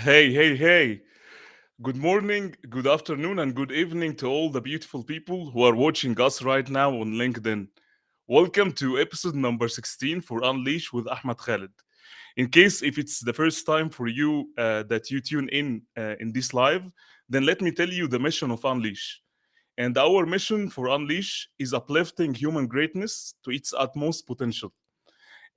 Hey, hey, hey. Good morning, good afternoon, and good evening to all the beautiful people who are watching us right now on LinkedIn. Welcome to episode number 16 for Unleash with Ahmed Khalid. In case if it's the first time for you that you tune in this live, then let me tell you the mission of Unleash. And our mission for Unleash is uplifting human greatness to its utmost potential.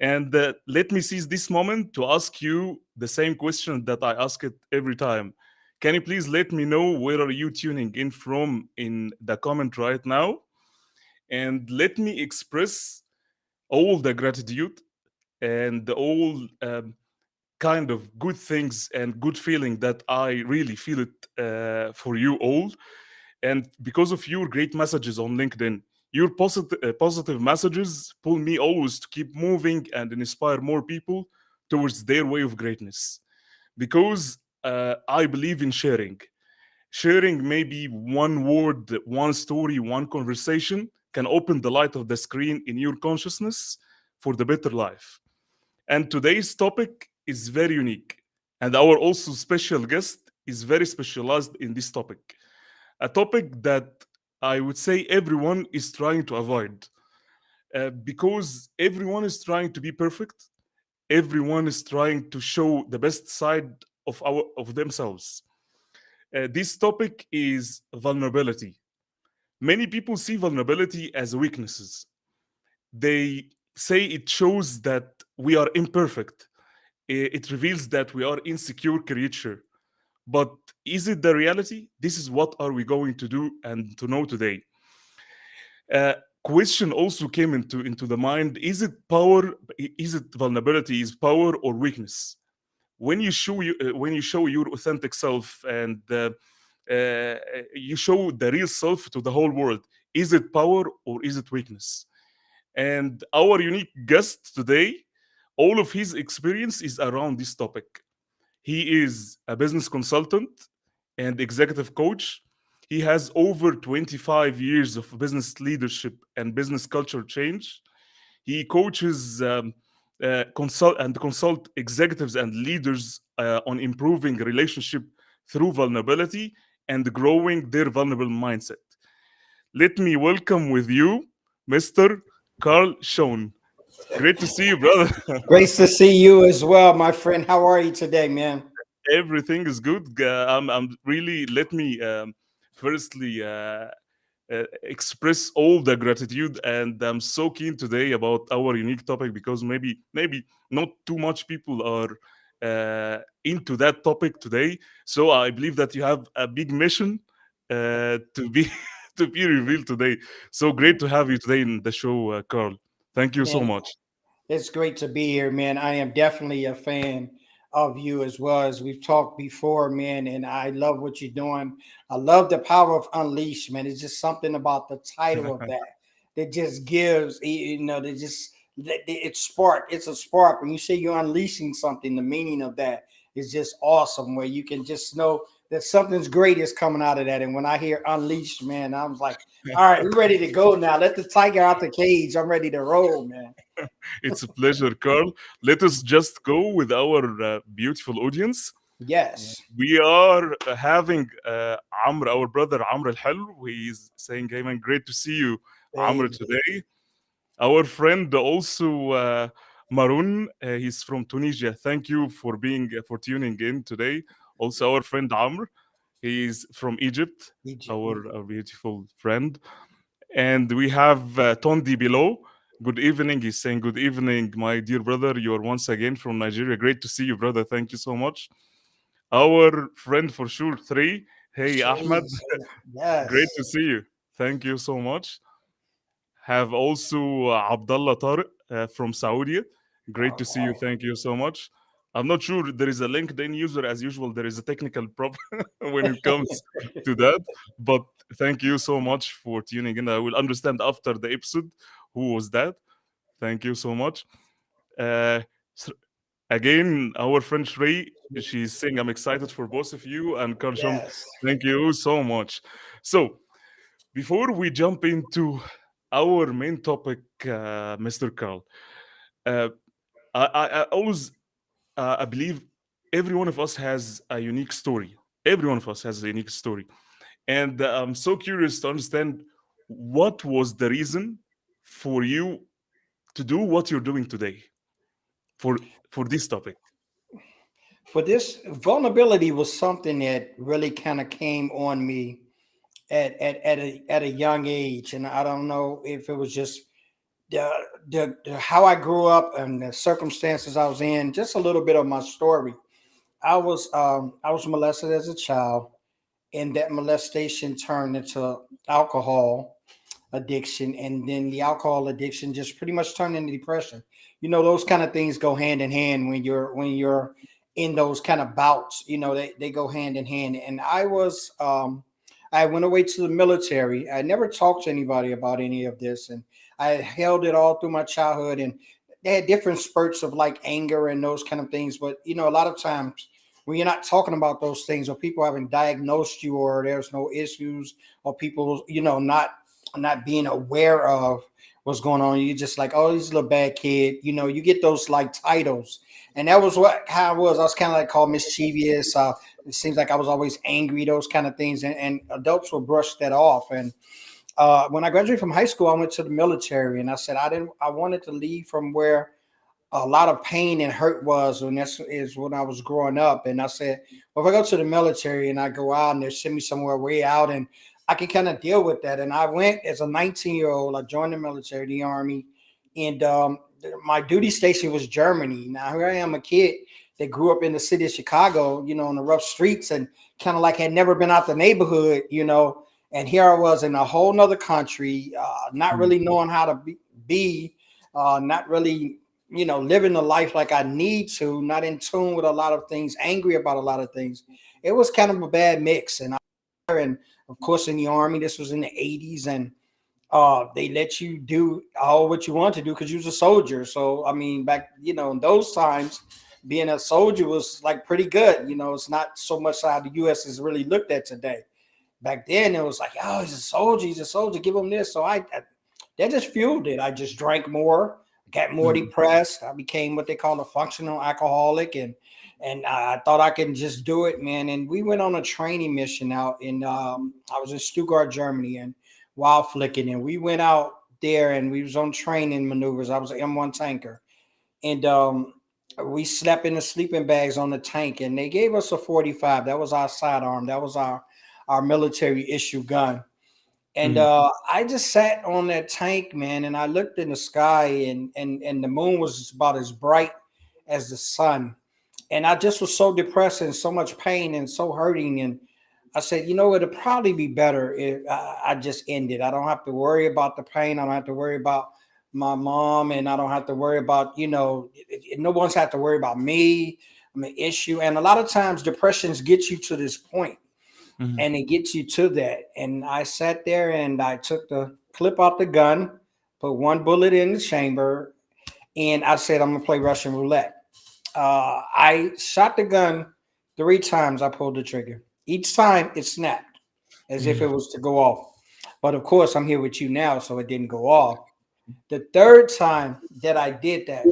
And let me seize this moment to ask you the same question that I ask it every time. Can you please let me know where are you tuning in from in the comment right now? And let me express all the gratitude and all kind of good things and good feeling that I really feel it for you all. And because of your great messages on LinkedIn, your positive messages pull me always to keep moving and inspire more people towards their way of greatness. Because I believe in sharing. Sharing maybe one word, one story, one conversation can open the light of the screen in your consciousness for the better life. And today's topic is very unique. And our also special guest is very specialized in this topic. A topic that I would say everyone is trying to avoid because everyone is trying to be perfect. Everyone is trying to show the best side of themselves. This topic is vulnerability. Many people see vulnerability as weaknesses. They say it shows that we are imperfect. It reveals that we are insecure creature. But is it the reality? This is what are we going to do and to know today. uh, Question also came into the mind: is it power? Is it vulnerability? Is power or weakness? When you show your authentic self and uh, you show the real self to the whole world, is it power or is it weakness? And our unique guest today, all of his experience is around this topic. He is a business consultant and executive coach. He has over 25 years of business leadership and business culture change. He coaches consult executives and leaders on improving relationship through vulnerability and growing their vulnerable mindset. Let me welcome with you, Mr. Carl Shawn. Great to see you, brother. Grace to see you as well, my friend. How are you today, man? Everything is good. I'm really let me firstly express all the gratitude, and I'm so keen today about our unique topic because maybe not too much people are into that topic today. So I believe that you have a big mission to be to be revealed today. So great to have you today in the show, Carl. Thank you so Man, much. it's great to be here, man. I am definitely a fan of you as well as we've talked before, man. And I love what you're doing. I love the power of Unleash, man. It's just something about the title of that that just gives, that just it's spark. It's a spark when you say you're unleashing something. The meaning of that is just awesome. Where you can just know that something's great is coming out of that. And when I hear Unleashed, man, I was like, all right, we're ready to go now. Let the tiger out the cage. I'm ready to roll, man. It's a pleasure, Carl. Let us just go with our beautiful audience. Yes. We are having Amr, our brother Amr Al Hal. He is saying, "Hey man, great to see you, Amr, Hey, today." Our friend also Maroon, he's from Tunisia. Thank you for being for tuning in today. Also, our friend Amr, he is from Egypt. Egypt. Our beautiful friend, and we have Tondi below. Good evening. He's saying, "Good evening, my dear brother. You are once again from Nigeria. Great to see you, brother. Thank you so much." Our friend for sure, three. Hey, Ahmed. Jeez. Great Yes. to see you. Thank you so much. Have also Abdullah Tariq from Saudi. Great All to see you. right. Thank you so much. I'm not sure there is a LinkedIn user as usual. There is a technical problem when it comes to that, but thank you so much for tuning in. I will understand after the episode who was that. Thank you so much. Uh, s- Again, our friend Shrey, she's saying, I'm excited for both of you and Karsham. Yes. Thank you so much. So, before we jump into our main topic, Mr. Carl, uh, I always I believe every one of us has a unique story. Every one of us has a unique story. And I'm so curious to understand what was the reason for you to do what you're doing today for this topic. For this vulnerability was something that really kind of came on me at a young age, and I don't know if it was just the, the how I grew up and the circumstances I was in. Just a little bit of my story. I was molested as a child, and that molestation turned into alcohol addiction, and then the alcohol addiction just pretty much turned into depression. Those kind of things go hand in hand when you're in those kind of bouts. They go hand in hand. And I went away to the military. I never talked to anybody about any of this, and I held it all through my childhood. And they had different spurts of like anger and those kind of things. But a lot of times when you're not talking about those things, or people haven't diagnosed you, or there's no issues, or people not being aware of what's going on, you just like, oh, he's a little bad kid. You get those like titles. And that was how I was. I was kind of like called mischievous. It seems like I was always angry, those kind of things. And adults will brush that off. And when I graduated from high school, I went to the military, and I said I wanted to leave from where a lot of pain and hurt was, and that's is when I was growing up. And I said, well, if I go to the military and I go out and they send me somewhere way out, and I can kind of deal with that. And I went as a 19-year-old. I joined the military, the army, and my duty station was Germany. Now here I am, a kid that grew up in the city of Chicago, on the rough streets, and kind of like had never been out the neighborhood. And here I was in a whole nother country, not Mhm. really knowing how to not really living the life like I need to, not in tune with a lot of things, angry about a lot of things. It was kind of a bad mix. And of course, in the army, this was in the 80s, and they let you do all what you want to do because you was a soldier. So I mean, back in those times, being a soldier was like pretty good. It's not so much how the U.S. is really looked at today. Back then, it was like, oh, he's a soldier. He's a soldier. Give him this. So I that just fueled it. I just drank more, got more Mhm. depressed. I became what they call a functional alcoholic, and I thought I could just do it, man. And we went on a training mission out in I was in Stuttgart, Germany, and while flicking, and we went out there and we was on training maneuvers. I was an M1 tanker, and we slept in the sleeping bags on the tank, and they gave us a 45. That was our sidearm. That was our military issue gun. And Mhm. I just sat on that tank, man, and I looked in the sky, and the moon was about as bright as the sun. And I just was so depressed and so much pain and so hurting. And I said, it'd probably be better if I just ended. I don't have to worry about the pain. I don't have to worry about my mom, and I don't have to worry about, no one's have to worry about me. I'm an issue. And a lot of times depressions get you to this point, Mhm. and it gets you to that. And I sat there and I took the clip out the gun, put one bullet in the chamber, and I said, I'm going to play Russian roulette. I shot the gun 3 times. I pulled the trigger. Each time it snapped as if it Mhm. was to go off. But of course, I'm here with you now, so it didn't go off. The third time that I did that,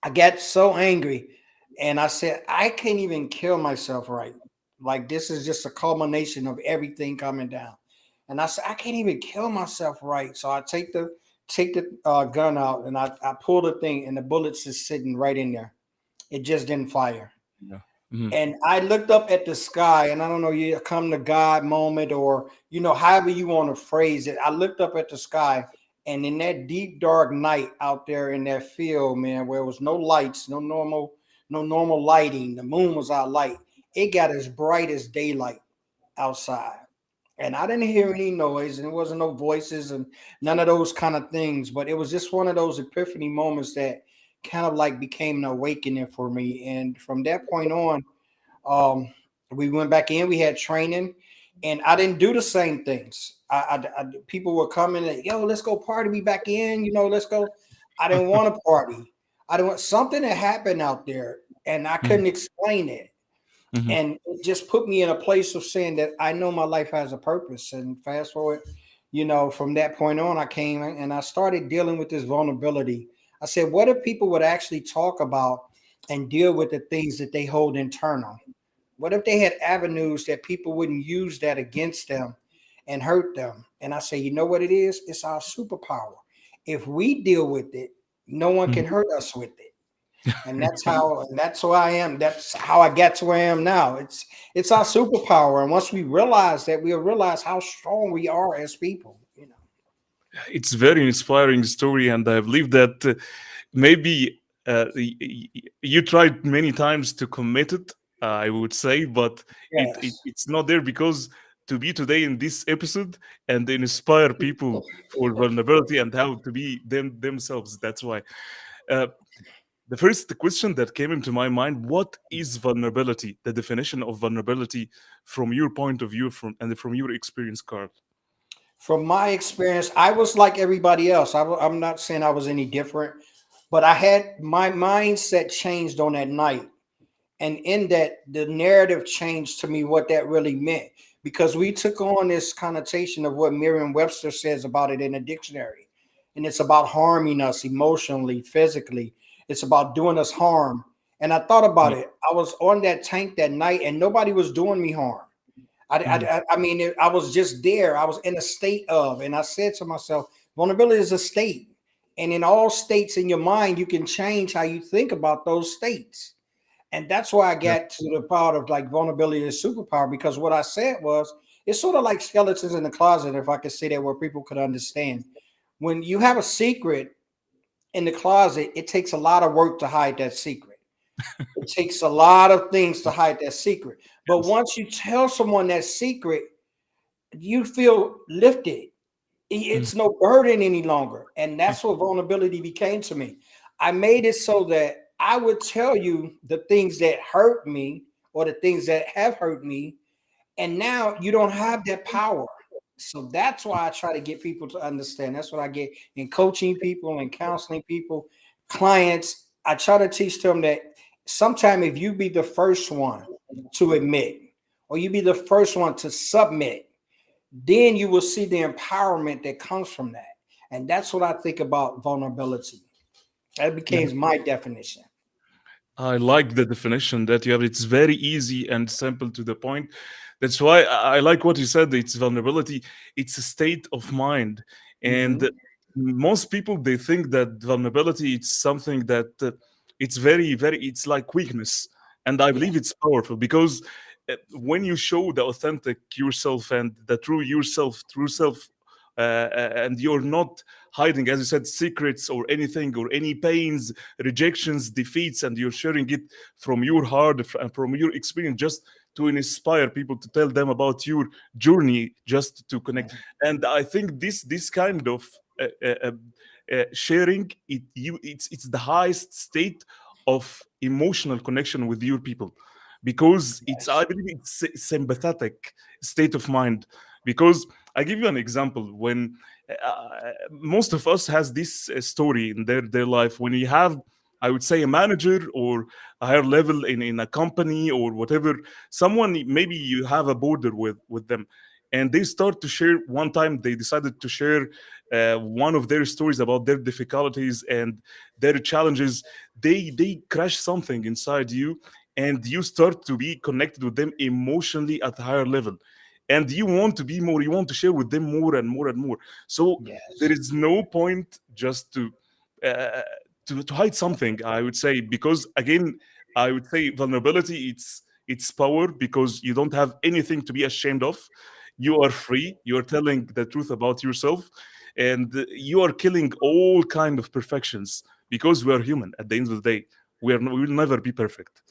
I got so angry, and I said, I can't even kill myself right. Like, this is just a culmination of everything coming down. And I said, I can't even kill myself right. So I take the gun out, and I pull the thing, and the bullet's just sitting right in there. It just didn't fire. Yeah. Mhm. And I looked up at the sky, and I don't know, you come to God moment, or however you want to phrase it. I looked up at the sky, and in that deep dark night out there in that field, man, where it was no lights, no normal lighting, the moon was our light. It got as bright as daylight outside, and I didn't hear any noise, and there wasn't no voices and none of those kind of things. But it was just one of those epiphany moments that kind of like became an awakening for me. And from that point on, um, we went back in. We had training, and I didn't do the same things. People were coming and, yo, let's go party. We back in. Let's go. I didn't want to party. I didn't want something that happened out there, and I Mhm. couldn't explain it. Mhm. And it just put me in a place of saying that I know my life has a purpose. And fast forward, from that point on, I came and I started dealing with this vulnerability. I said, what if people would actually talk about and deal with the things that they hold internal? What if they had avenues that people wouldn't use that against them and hurt them? And I say, you know what it is? It's our superpower. If we deal with it, no one can Mhm. hurt us with it. And that's who I am. That's how I got to where I am now. It's our superpower. And once we realize that, we'll realize how strong we are as people, you know. It's very inspiring story, and I believe that maybe you tried many times to commit it. I would say, but Yes. it's not there because to be today in this episode and inspire people for vulnerability and how to be themselves. That's why. Uh, the first question that came into my mind: what is vulnerability? The definition of vulnerability from your point of view, from your experience, Carl. From my experience, I was like everybody else. I'm not saying I was any different, but I had my mindset changed on that night. And in that, the narrative changed to me what that really meant, because we took on this connotation of what Merriam-Webster says about it in a dictionary. And it's about harming us emotionally, physically. It's about doing us harm. And I thought about Mm, it. I was on that tank that night and nobody was doing me harm. mm, I mean, I was just there. I was in a state of, and I said to myself, vulnerability is a state. And in all states in your mind, you can change how you think about those states. And that's why I yeah. got to the part of like vulnerability is superpower, because what I said was it's sort of like skeletons in the closet, if I could say that where people could understand. When you have a secret in the closet, it takes a lot of work to hide that secret. It takes a lot of things to hide that secret. But Yes. once you tell someone that secret, you feel lifted. Mm, It's no burden any longer. And that's what vulnerability became to me. I made it so that I would tell you the things that hurt me or the things that have hurt me. And now you don't have that power. So that's why I try to get people to understand. That's what I get in coaching people and counseling people, clients. I try to teach them that sometime if you be the first one to admit, or you be the first one to submit, then you will see the empowerment that comes from that. And that's what I think about vulnerability. That yeah. became my definition. I like the definition that you have. It's very easy and simple to the point. That's why I like what you said. It's vulnerability. It's a state of mind, and Hmm. most people they think that vulnerability it's something that it's very. It's like weakness, and I Yeah. believe it's powerful because when you show the authentic yourself and the true self, and you're not hiding, as you said, secrets or anything or any pains, rejections, defeats, and you're sharing it from your heart and from your experience just to inspire people, to tell them about your journey, just to connect. And I think this kind of sharing it's the highest state of emotional connection with your people, because it's, I Yes. believe it's sympathetic state of mind. Because I give you an example. When most of us has this story in their life, when you have, I would say, a manager or a higher level in a company or whatever, someone maybe you have a border with them, and they start to share. One time they decided to share one of their stories about their difficulties and their challenges. They crash something inside you, and you start to be connected with them emotionally at a higher level, and you want to be more, you want to share with them more and more and more. So there Yes. is no point just uh, to hide something, I would say, because again, I would say vulnerability it's power, because you don't have anything to be ashamed of. You are free, you are telling the truth about yourself, and you are killing all kind of perfections, because we are human at the end of the day. We will never be perfect.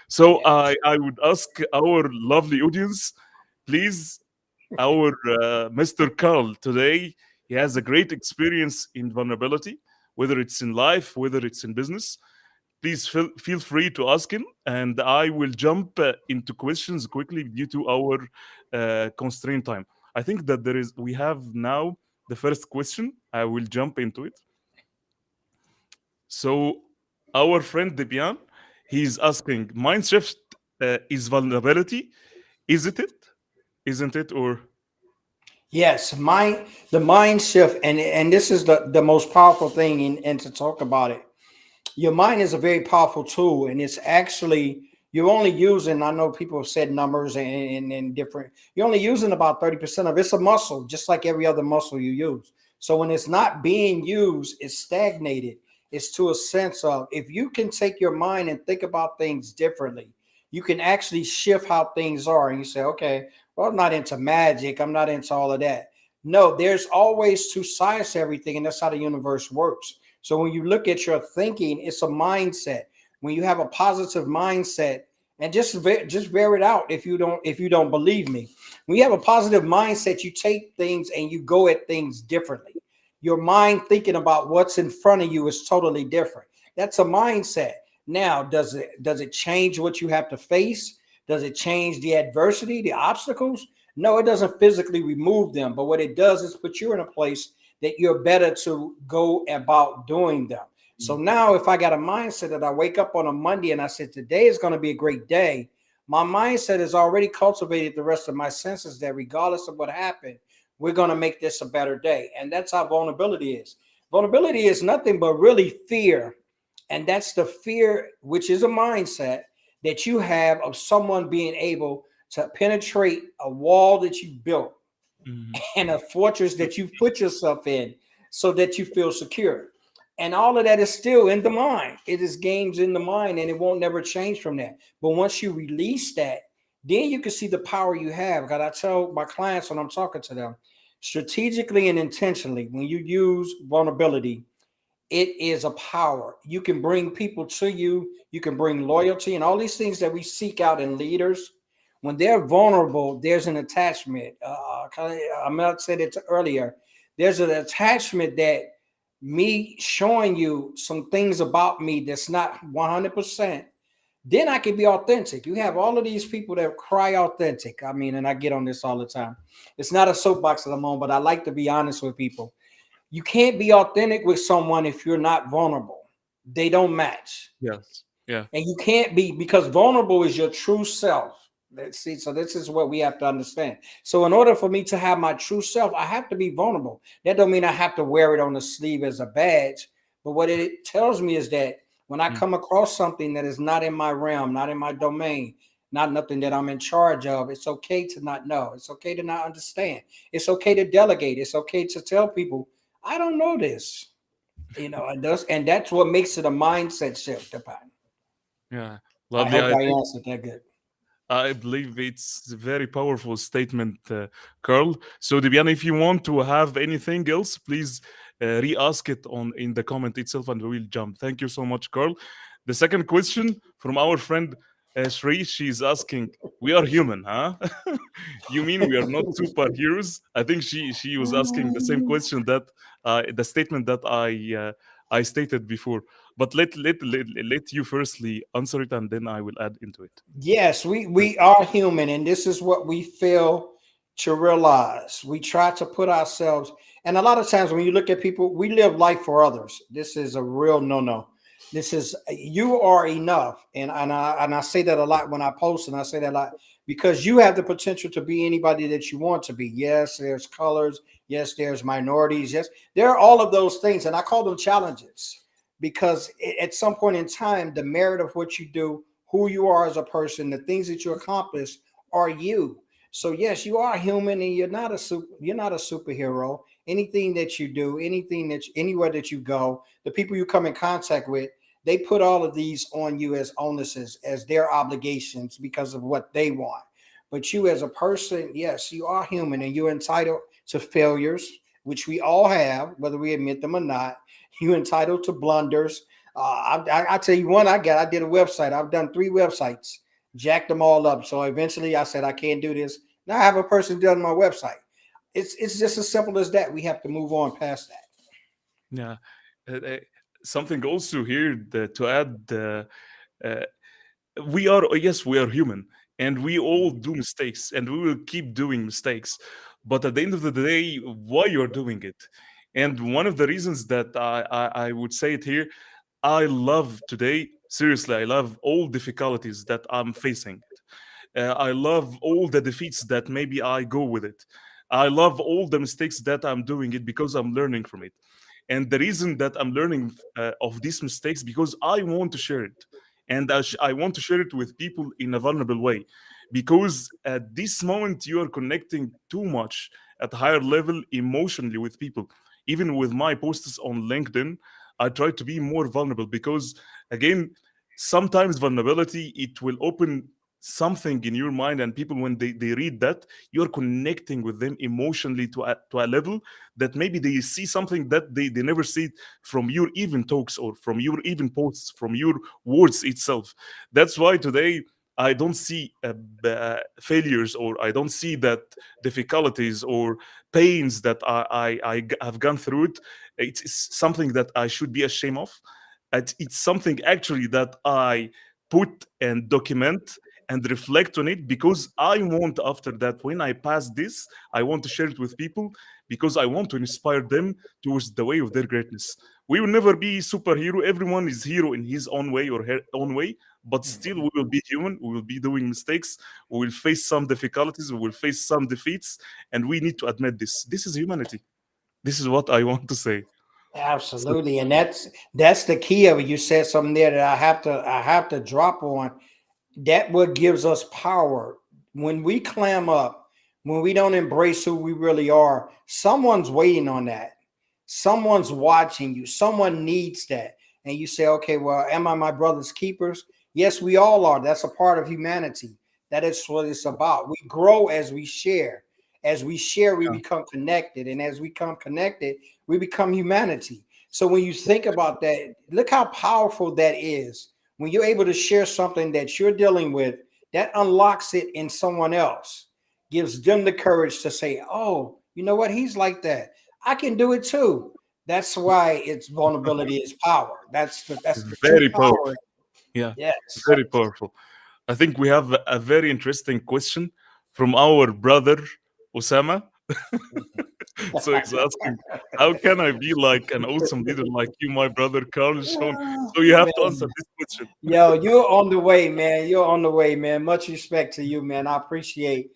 So Yes. I would ask our lovely audience, please, our Mr. Carl today, he has a great experience in vulnerability, whether it's in life, whether it's in business. Please feel free to ask him, and I will jump into questions quickly due to our constraint time. I think that we have now the first question. I will jump into it. So, our friend Debian, he's asking, mind shift is vulnerability. Is it? Isn't it? Or Yes. The mind shift, and this is the most powerful thing, and to talk about it. Your mind is a very powerful tool, and it's actually you're only using. I know people have said numbers and different. You're only using about 30% of it. It's a muscle, just like every other muscle you use. So when it's not being used, it's stagnated. It's to a sense of if you can take your mind and think about things differently, you can actually shift how things are. And you say, okay, well, I'm not into magic. I'm not into all of that. No, there's always two sides to everything, and that's how the universe works. So when you look at your thinking, it's a mindset. When you have a positive mindset, and just bear it out if you don't believe me. When you have a positive mindset, you take things and you go at things differently. Your mind thinking about what's in front of you is totally different. That's a mindset. Now, does it change what you have to face? Does it change the adversity, the obstacles? No, it doesn't physically remove them, but what it does is put you in a place that you're better to go about doing them. So Mm. now, if I got a mindset that I wake up on a Monday and I said, today is going to be a great day, my mindset has already cultivated the rest of my senses that regardless of what happened, we're going to make this a better day. And that's how vulnerability is. Vulnerability is nothing but really fear. And that's the fear, which is a mindset that you have of someone being able to penetrate a wall that you built Mhm. and a fortress that you've put yourself in so that you feel secure. And all of that is still in the mind. It is games in the mind and it won't never change from that. But once you release that, then you can see the power you have. Because I tell my clients when I'm talking to them, strategically and intentionally, when you use vulnerability, it is a power. You can bring people to you. You can bring loyalty and all these things that we seek out in leaders. When they're vulnerable, there's an attachment. I might have said it earlier. There's an attachment that me showing you some things about me that's not 100%. Then I can be authentic. You have all of these people that cry authentic. I mean, and I get on this all the time. It's not a soapbox that I'm on, but I like to be honest with people. You can't be authentic with someone if you're not vulnerable. They don't match. Yes. Yeah. And you can't be because vulnerable is your true self. Let's see. So this is what we have to understand. So in order for me to have my true self, I have to be vulnerable. That don't mean I have to wear it on the sleeve as a badge. But what it tells me is that when I Mm. come across something that is not in my realm, not in my domain, not nothing that I'm in charge of, it's okay to not know. It's okay to not understand. It's okay to delegate. It's okay to tell people, I don't know this. And that's what makes it a mindset shift upon. Yeah. I Lovely. hope I I think answered that good. I believe it's a very powerful statement, Carl. So, Debian, if you want to have anything else, please re-ask it on in the comment itself, and we will jump. Thank you so much, Carl. The second question from our friend Shri, she's asking, "We are human, huh? You mean we are not superheroes?" I think she was asking the same question that the statement that I stated before. But let you firstly answer it, and then I will add into it. Yes, we Yeah. we are human, and this is what we fail to realize. We try to put ourselves, and a lot of times when you look at people, we live life for others. This is a real no-no. This is you are enough, and I say that a lot when I post, and I say that a lot because you have the potential to be anybody that you want to be. Yes, there's colors. Yes, there's minorities. Yes, there are all of those things, and I call them challenges because at some point in time, the merit of what you do, who you are as a person, the things that you accomplish are you. So yes, you are human, and you're not a superhero. Anything that you do, anywhere that you go, the people you come in contact with, they put all of these on you as onuses, as their obligations because of what they want. But you as a person, yes, you are human, and you're entitled to failures, which we all have, whether we admit them or not. You're entitled to blunders. I tell you one I did a website. I've done 3 websites, jacked them all up. So eventually I said I can't do this. Now I have a person done my website. It's just as simple as that. We have to move on past that. Yeah. Uh, uh, Something also here to add, uh, we are, yes, we are human, and we all do mistakes, and we will keep doing mistakes. But at the end of the day, why you're doing it? And one of the reasons that I would say it here, I love today, seriously, I love all difficulties that I'm facing. I love all the defeats that maybe I go with it. I love all the mistakes that I'm doing it because I'm learning from it. And the reason that I'm learning of these mistakes, because I want to share it, and I want to share it with people in a vulnerable way, because at this moment you are connecting too much at a higher level emotionally with people. Even with my posts on LinkedIn, I try to be more vulnerable, because again, sometimes vulnerability, it will open something in your mind, and people, when they read that, you're connecting with them emotionally to a level that maybe they see something that they never see from your even talks, or from your even posts, from your words itself. That's why today I don't see failures, or I don't see that difficulties or pains that have gone through it. It's something that I should be ashamed of. It's something actually that I put and document and reflect on it, because I want, after that, when I pass this, I want to share it with people, because I want to inspire them towards the way of their greatness. We will never be superhero. Everyone is hero in his own way or her own way, but still we will be human. We will be doing mistakes. We will face some difficulties. We will face some defeats, and we need to admit this. This is humanity. This is what I want to say. So, Absolutely, and that's the key of it. You said something there that I have to drop on. That what gives us power. When we clam up, when we don't embrace who we really are, someone's waiting on that. Someone's watching you. Someone needs that. And you say, okay, well, am I my brother's keepers? Yes, we all are. That's a part of humanity. That is what it's about. We grow as we share. As we share, we yeah, become connected. And as we become connected, we become humanity. So when you think about that, look how powerful that is. When you're able to share something that you're dealing with, that unlocks it in someone else, gives them the courage to say, oh, you know what? He's like that. I can do it too. That's why it's vulnerability is power. That's the true very power. powerful. Yeah, Yes. very powerful. I think we have a very interesting question from our brother Osama. So he's asking, how can I be like an awesome leader like you, my brother Carl Shawn? So you have to answer Man. this question. Yo, you're on the way, man. You're on the way, man. Much respect to you, man. I appreciate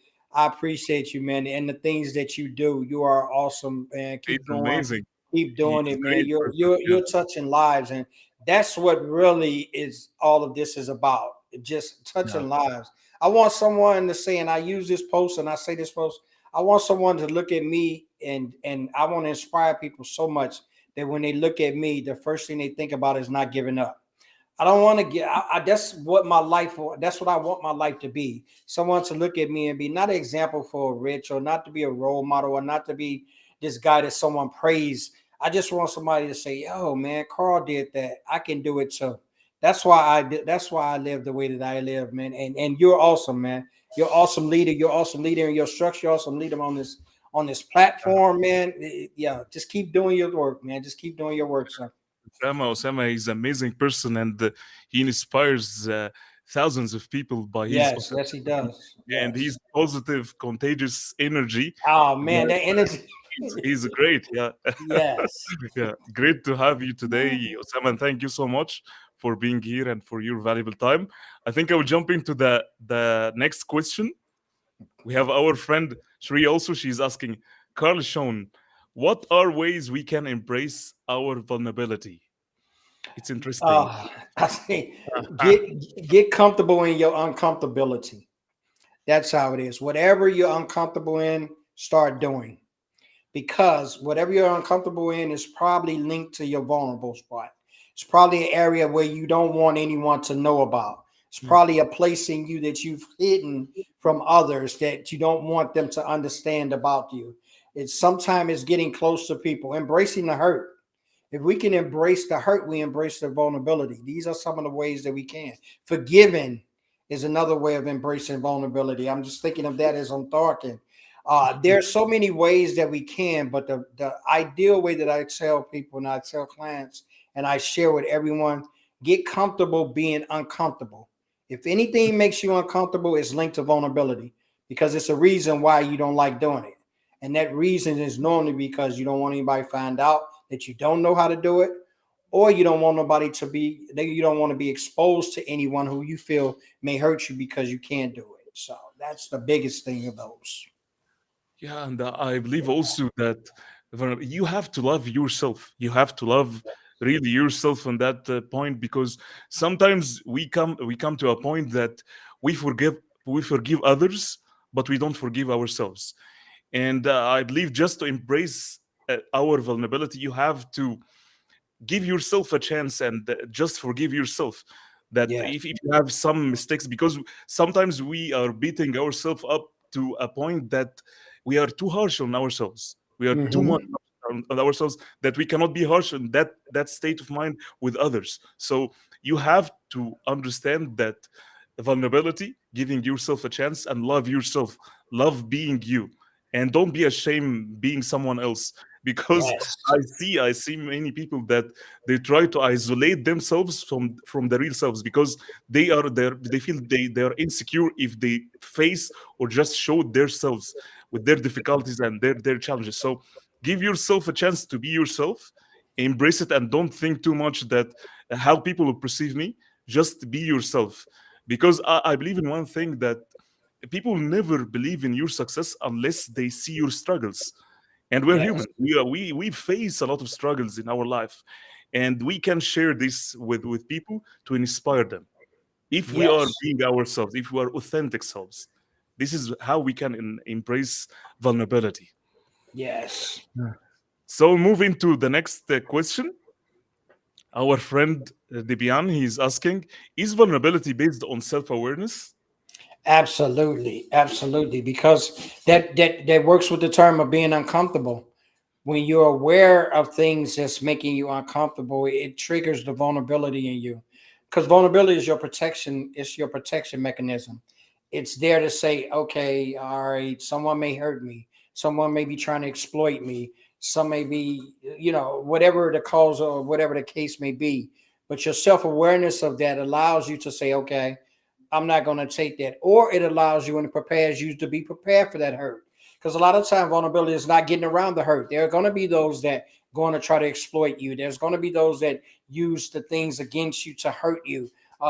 you, man, and the things that you do. You are awesome, man. He's Keep going, amazing. keep doing He's it, a man. great You're person. you're Yeah, you're touching lives, and that's what really is all of this is about. Just yeah, touching lives. I want someone to say, and I use this post, and I say this post. I want someone to look at me, and I want to inspire people so much that when they look at me, the first thing they think about is not giving up. I don't want to get. That's what my life. That's what I want my life to be. Someone to look at me and be not an example for a rich, or not to be a role model, or not to be this guy that someone praise. I just want somebody to say, "Yo, man, Carl did that. I can do it too." That's why I did. That's why I live the way that I live, man. And you're awesome, man. You're awesome leader. You're awesome leader in your structure. You're awesome leader on this yeah. platform, man. Yeah, just keep doing your work, man. Just keep doing your work, sir. Osama is an amazing person, and he inspires thousands of people by his Yes, yes, he authenticity does. and Yes. his positive, contagious energy. Oh man, That that energy. he's great. Yeah. Yes. Yeah, great to have you today, Osama, and thank you so much for being here and for your valuable time. I think I will jump into the next question. We have our friend Shri also. She's asking, Carl Shawn, what are ways we can embrace our vulnerability? It's interesting. I say get comfortable in your uncomfortability. That's how it is. Whatever you're uncomfortable in, start doing. Because whatever you're uncomfortable in is probably linked to your vulnerable spot. It's probably an area where you don't want anyone to know about. It's Mm, probably a place in you that you've hidden from others that you don't want them to understand about you. It's sometimes it's getting close to people, embracing the hurt. If we can embrace the hurt, we embrace the vulnerability. These are some of the ways that we can. Forgiving is another way of embracing vulnerability. I'm just thinking of that as I'm talking. There's so many ways that we can, but the ideal way that I tell people and I tell clients and I share with everyone, get comfortable being uncomfortable. If anything makes you uncomfortable, it's linked to vulnerability because it's a reason why you don't like doing it. And that reason is normally because you don't want anybody to find out that you don't know how to do it, or you don't want nobody to be, you don't want to be exposed to anyone who you feel may hurt you because you can't do it. So that's the biggest thing of those. yeah, and I believe also that You have to love yourself. You have to love really yourself on that point, because sometimes we come to a point that we forgive we forgive others, but we don't forgive ourselves. And I believe, just to embrace our vulnerability, you have to give yourself a chance, and just forgive yourself, that Yes. if you have some mistakes, because sometimes we are beating ourselves up to a point that we are too harsh on ourselves. We are too much Hmm. on ourselves, that we cannot be harsh in that state of mind with others. So you have to understand that vulnerability, giving yourself a chance, and love yourself, love being you, and don't be ashamed being someone else. Because Yes. I see many people that they try to isolate themselves from the real selves, because they feel they are insecure if they face or just show themselves with their difficulties and their challenges. So give yourself a chance to be yourself, embrace it, and don't think too much that how people will perceive me. Just be yourself, because I believe in one thing, that people never believe in your success unless they see your struggles. And we're Yes. human. We face a lot of struggles in our life, and we can share this with people to inspire them. If we are Yes. being ourselves, if we are authentic selves, this is how we can embrace vulnerability. Yes. Yeah. So moving to the next question, our friend Debian, he is asking, is vulnerability based on self-awareness? Absolutely. Absolutely. Because that works with the term of being uncomfortable. When you're aware of things that's making you uncomfortable, it triggers the vulnerability in you. Because vulnerability is your protection, it's your protection mechanism. It's there to say, okay, all right, someone may hurt me, someone may be trying to exploit me, some may be, whatever the cause or whatever the case may be. But your self-awareness of that allows you to say, okay, I'm not going to take that. Or it allows you and prepares you to be prepared for that hurt. Because a lot of time vulnerability is not getting around the hurt. There are going to be those that going to try to exploit you. There's going to be those that use the things against you to hurt you,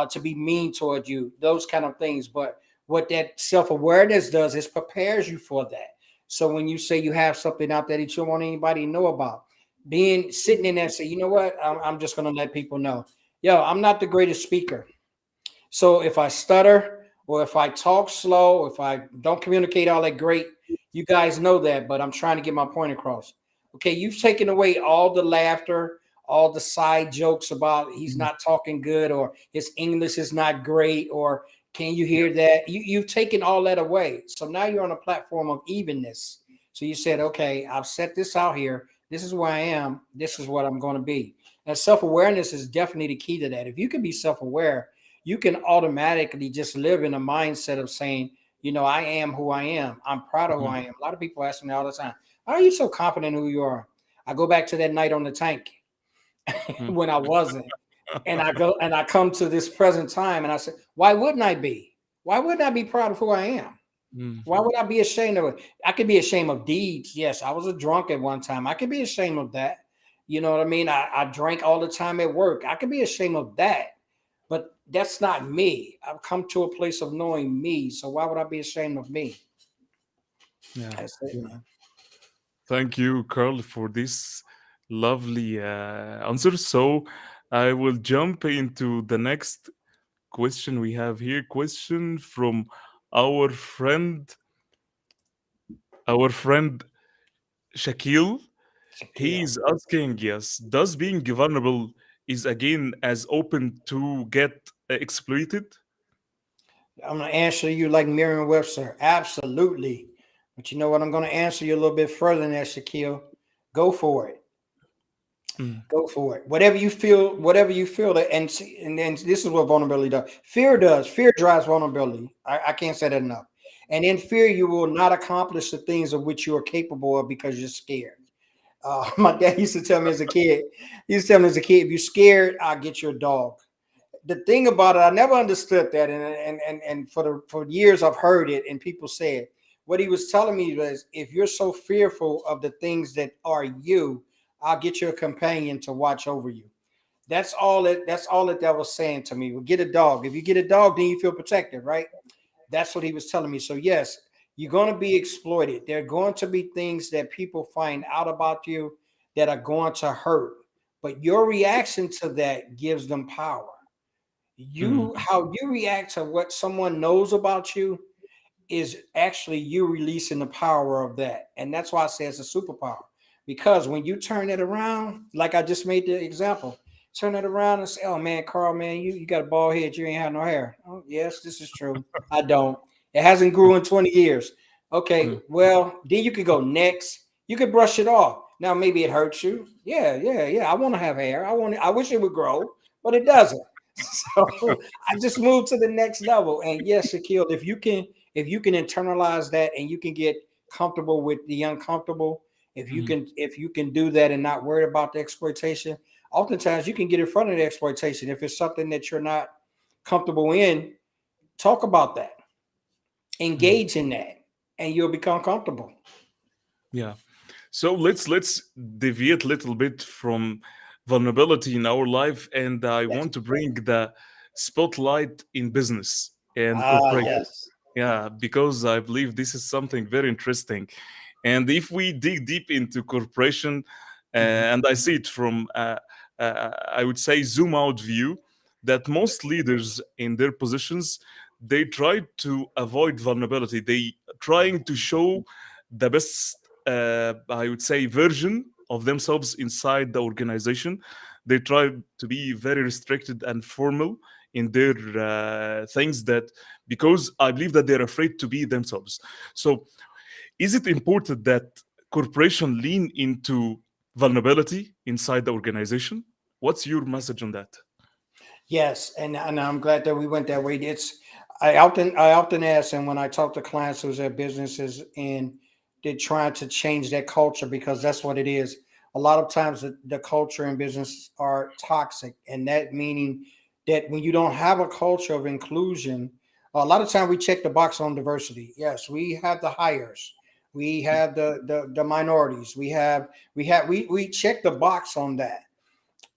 to be mean toward you, those kind of things. But what that self-awareness does is prepares you for that. So when you say you have something out there that you don't want anybody to know about, being sitting in there and say, you know what, I'm just going to let people know, yo, I'm not the greatest speaker. So if I stutter or if I talk slow, or if I don't communicate all that great, you guys know that, but I'm trying to get my point across. Okay, you've taken away all the laughter, all the side jokes about he's Mhm. not talking good or his English is not great or can you hear that? You've taken all that away. So now you're on a platform of evenness. So you said, okay, I've set this out here. This is where I am. This is what I'm going to be. And self awareness is definitely the key to that. If you can be self aware, you can automatically just live in a mindset of saying, I am who I am. I'm proud of who Mhm. I am. A lot of people ask me all the time, how are you so confident in who you are? I go back to that night on the tank Mhm. when I wasn't. And I go and I come to this present time and I say, why wouldn't I be? Why wouldn't I be proud of who I am? Why Mhm. would I be ashamed of it? I could be ashamed of deeds. Yes, I was a drunk at one time. I could be ashamed of that. You know what I mean? I drank all the time at work. I could be ashamed of that. But that's not me. I've come to a place of knowing me. So why would I be ashamed of me? Yeah. That's it, man. Thank you, Carl, for this lovely answer. So I will jump into the next question we have here. Question from our friend, our friend Shakil. He Shaquille. is asking, yes, does being vulnerable is again as open to get exploited? I'm gonna answer you like Merriam Webster. Absolutely. But you know what? I'm gonna answer you a little bit further than that, Shaquille. Go for it. Mm, Go for it. Whatever you feel that and then this is what vulnerability does. Fear does. Fear drives vulnerability. I can't say that enough. And in fear, you will not accomplish the things of which you are capable of because you're scared. My dad used to tell me as a kid, he used to tell me as a kid, if you're scared, I'll get you a dog. The thing about it, I never understood that. And for years I've heard it and people say it. What he was telling me was if you're so fearful of the things that are you, I'll get you a companion to watch over you. That's all that was saying to me. Well, get a dog. If you get a dog, then you feel protected, right? That's what he was telling me. So yes, You're going to be exploited. There are going to be things that people find out about you that are going to hurt. But your reaction to that gives them power. You Mm, how you react to what someone knows about you is actually you releasing the power of that. And that's why I say it's a superpower. Because when you turn it around, like I just made the example, turn it around and say, oh man, Carl, man, you got a bald head, you ain't had no hair. Oh, yes, this is true. I don't. It hasn't grew in 20 years. Okay, mm, well, then you could go next. You could brush it off. Now maybe it hurts you. Yeah, yeah, yeah. I want to have hair. I wish it would grow, but it doesn't. So I just moved to the next level. And yes, Shaquille, if you can internalize that and you can get comfortable with the uncomfortable, mm. if you can do that and not worry about the exploitation, oftentimes you can get in front of the exploitation. If it's something that you're not comfortable in, talk about that, Mm. engage in that, and you'll become comfortable. Yeah. So let's deviate a little bit from vulnerability in our life, and I Yes. want to bring the spotlight in business and Ah, corporation. yes. Yeah, because I believe this is something very interesting. And if we dig deep into corporation, Mhm. and I see it from, I would say, zoom out view, that most leaders in their positions, they try to avoid vulnerability. They trying to show the best, I would say, version of themselves inside the organization. They try to be very restricted and formal in their things, that because I believe that they're afraid to be themselves. So, is it important that corporation lean into vulnerability inside the organization? What's your message on that? Yes, and I'm glad that we went that way. I often ask, and when I talk to clients who's at businesses and they're trying to change that culture, because that's what it is. A lot of times the culture in business are toxic, and that meaning that when you don't have a culture of inclusion, a lot of time we check the box on diversity. Yes, we have the hires, we have the minorities, we check the box on that.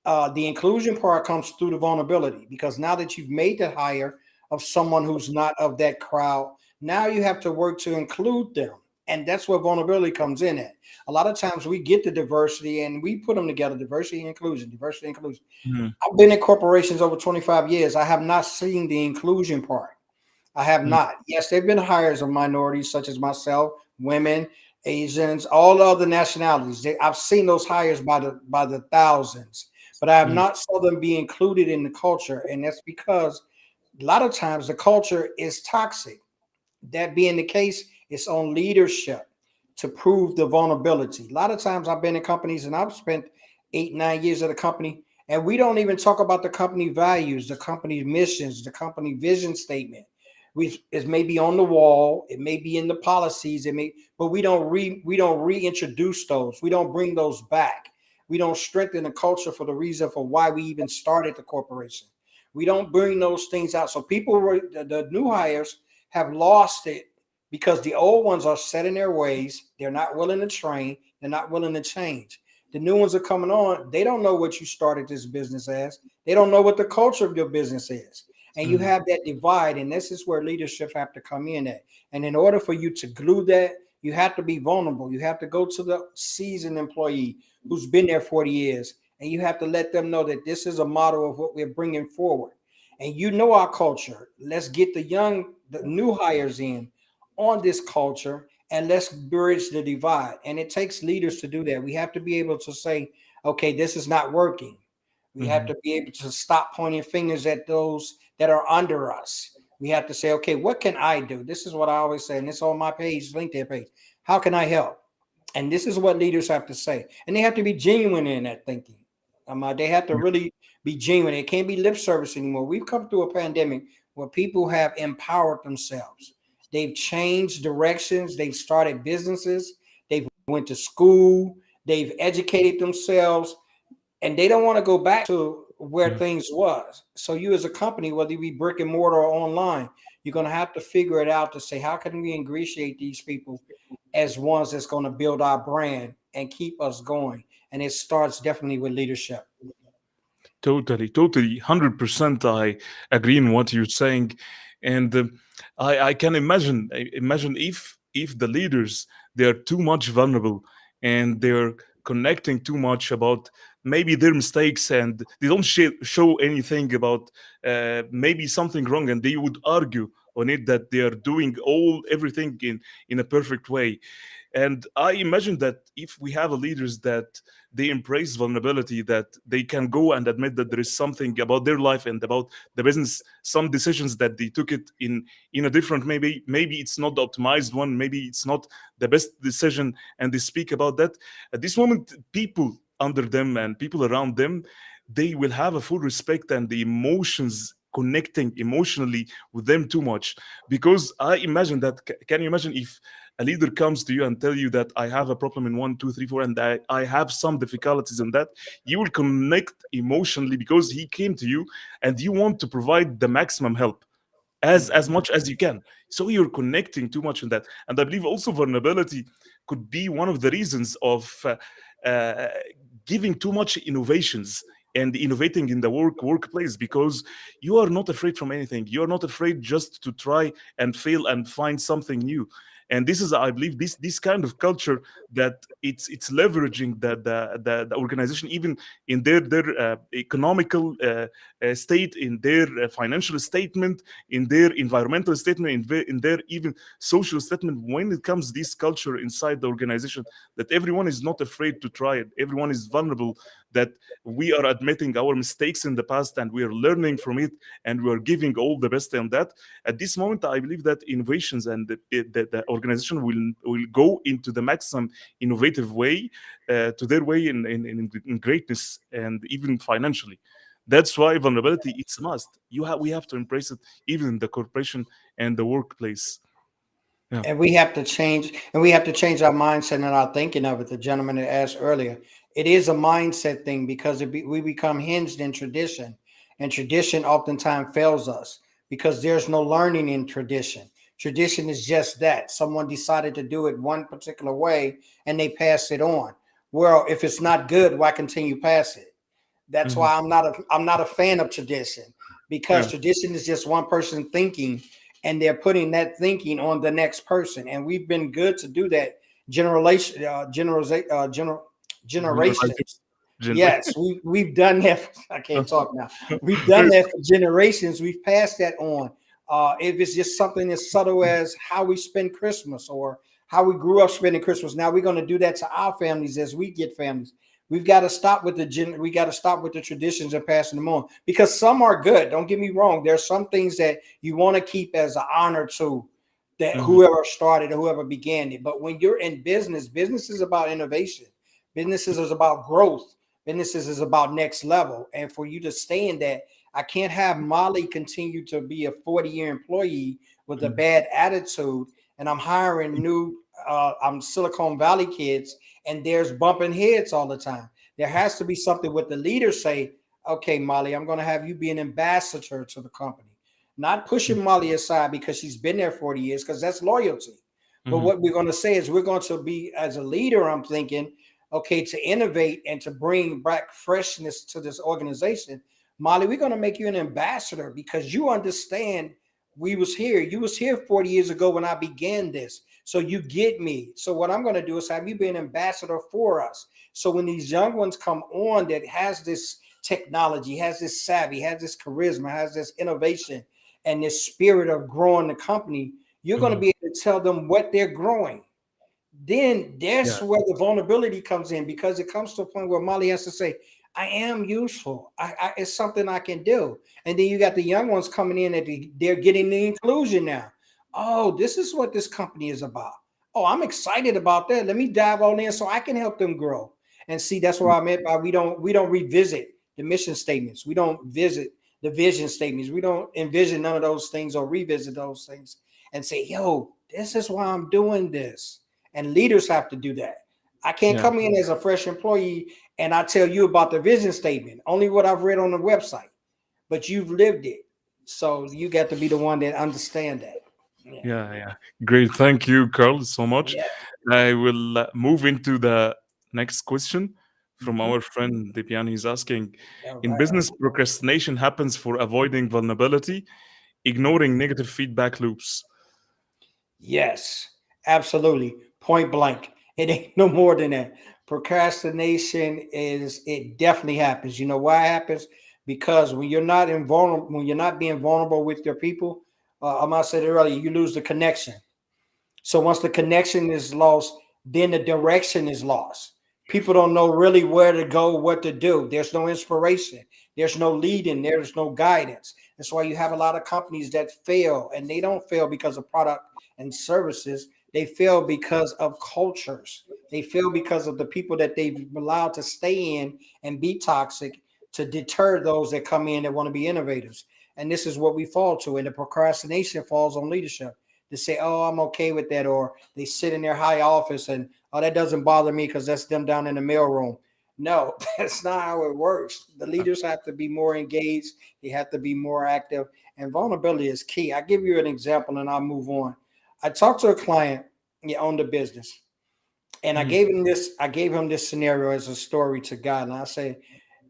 The inclusion part comes through the vulnerability, because now that you've made the hire of someone who's not of that crowd, now you have to work to include them. And that's where vulnerability comes in at. A lot of times we get the diversity and we put them together, diversity and inclusion, diversity and inclusion. Mm, I've been in corporations over 25 years. I have not seen the inclusion part. I have mm, not. Yes, there have been hires of minorities such as myself, women, Asians, all other nationalities. I've seen those hires by the thousands, but I have mm, not saw them be included in the culture, and that's because a lot of times the culture is toxic. That being the case, it's on leadership to prove the vulnerability. A lot of times I've been in companies and I've spent 8, 9 years at a company, and we don't even talk about the company values, the company missions, the company vision statement. It may be on the wall, it may be in the policies, but we don't reintroduce those. We don't bring those back. We don't strengthen the culture for the reason for why we even started the corporation. We don't bring those things out. So the new hires have lost it because the old ones are set in their ways. They're not willing to train. They're not willing to change. The new ones are coming on. They don't know what you started this business as. They don't know what the culture of your business is. And you mm, have that divide. And this is where leadership have to come in at. And in order for you to glue that, you have to be vulnerable. You have to go to the seasoned employee who's been there 40 years. And you have to let them know that this is a model of what we're bringing forward. And you know our culture. Let's get the new hires in on this culture, and let's bridge the divide. And it takes leaders to do that. We have to be able to say, okay, this is not working. We have mm, to be able to stop pointing fingers at those that are under us. We have to say, okay, what can I do? This is what I always say, and it's on my page, LinkedIn page. How can I help? And this is what leaders have to say. And they have to be genuine in that thinking. They have to really be genuine. It can't be lip service anymore. We've come through a pandemic where people have empowered themselves. They've changed directions. They've started businesses. They've went to school. They've educated themselves, and they don't want to go back to where mm. things was. So you as a company, whether you be brick and mortar or online, you're going to have to figure it out to say, how can we ingratiate these people as ones that's going to build our brand and keep us going? And it starts definitely with leadership. Totally, totally, 100%. I agree in what you're saying, and I can imagine. Imagine if the leaders, they are too much vulnerable, and they're connecting too much about maybe their mistakes, and they don't show anything about maybe something wrong, and they would argue on it that they are doing everything in a perfect way. And I imagine that if we have a leaders that they embrace vulnerability, that they can go and admit that there is something about their life and about the business, some decisions that they took it in a different, maybe it's not the optimized one, maybe it's not the best decision, and they speak about that. At this moment, people under them and people around them, they will have a full respect, and the emotions connecting emotionally with them too much. Because I imagine that, can you imagine if a leader comes to you and tell you that I have a problem in one, two, three, four, and I have some difficulties in that, you will connect emotionally because he came to you and you want to provide the maximum help as Mhm. much as you can. So you're connecting too much in that. And I believe also vulnerability could be one of the reasons of uh, giving too much innovations and innovating in the workplace, because you are not afraid from anything. You are not afraid just to try and fail and find something new. And this is, I believe, this kind of culture that it's leveraging the organization, even in their economical state, in their financial statement, in their environmental statement, in their even social statement. When it comes this culture inside the organization, that everyone is not afraid to try it, everyone is vulnerable, that we are admitting our mistakes in the past and we are learning from it, and we are giving all the best in that. At this moment, I believe that innovations and the organization will go into the maximum innovative way, to their way in greatness, and even financially. That's why vulnerability, it's a must. We have to embrace it, even in the corporation and the workplace. Yeah. And we have to change our mindset and our thinking of it. The gentleman that asked earlier, it is a mindset thing because we become hinged in tradition, and tradition oftentimes fails us because there's no learning in tradition. Tradition is just that someone decided to do it one particular way and they pass it on. Well, if it's not good, why continue past it? That's Hmm. why I'm not a fan of tradition, because Yeah. tradition is just one person thinking, and they're putting that thinking on the next person. And we've been good to do that generation Generalization. generations. Gen- Yes, we've done that. I can't talk now. We've done that for generations. We've passed that on. If it's just something as subtle as how we spend Christmas or how we grew up spending Christmas, now we're going to do that to our families as we get families. We've got to stop with we got to stop with the traditions and passing them on, because some are good. Don't get me wrong. There's some things that you want to keep as an honor to that Mhm. whoever started or whoever began it. But when you're in business, business is about innovation. Businesses is about growth. Businesses is about next level. And for you to stay in that, I can't have Molly continue to be a 40-year employee with a Mhm. bad attitude, and I'm hiring new I'm Silicon Valley kids, and there's bumping heads all the time. There has to be something with the leaders say, okay, Molly, I'm going to have you be an ambassador to the company, not pushing Molly aside because she's been there 40 years, because that's loyalty. But Mhm. what we're going to say is we're going to be, as a leader, I'm thinking, okay, to innovate and to bring back freshness to this organization, Molly, we're going to make you an ambassador because you understand we was here. You was here 40 years ago when I began this. So you get me. So what I'm going to do is have you be an ambassador for us. So when these young ones come on that has this technology, has this savvy, has this charisma, has this innovation, and this spirit of growing the company, you're going to Mhm. be able to tell them what they're growing. Then Yeah. that's where the vulnerability comes in, because it comes to a point where Molly has to say, I am useful. It's something I can do. And then you got the young ones coming in and they're getting the inclusion now. Oh, this is what this company is about. Oh, I'm excited about that. Let me dive on in so I can help them grow. And see, that's what I meant by we don't revisit the mission statements. We don't visit the vision statements. We don't envision none of those things or revisit those things and say, yo, this is why I'm doing this. And leaders have to do that. I can't Yeah. come in as a fresh employee and I tell you about the vision statement, only what I've read on the website, but you've lived it. So you got to be the one that understand that. Yeah. Yeah. Yeah. Great. Thank you, Carl, so much. Yeah. I will move into the next question from Mhm. our friend Depian. He's asking, All in right. business, procrastination happens for avoiding vulnerability, ignoring negative feedback loops. Yes, Absolutely. Point blank. It ain't no more than that. Procrastination is it definitely happens. You know why it happens? Because when you're not invulnerable, when you're not being vulnerable with your people, I might said it earlier, you lose the connection. So once the connection is lost, then the direction is lost. People don't know really where to go, what to do. There's no inspiration. There's no leading. There's no guidance. That's why you have a lot of companies that fail, and they don't fail because of product and services. They fail because of cultures. They fail because of the people that they've allowed to stay in and be toxic to deter those that come in that want to be innovators. And this is what we fall to. And the procrastination falls on leadership to say, oh, I'm okay with that. Or they sit in their high office and, oh, that doesn't bother me because that's them down in the mailroom. No, that's not how it works. The leaders have to be more engaged. They have to be more active. And vulnerability is key. I give you an example and I'll move on. I talked to a client, he owned a business. And Mhm. I gave him this scenario as a story to God. And I say,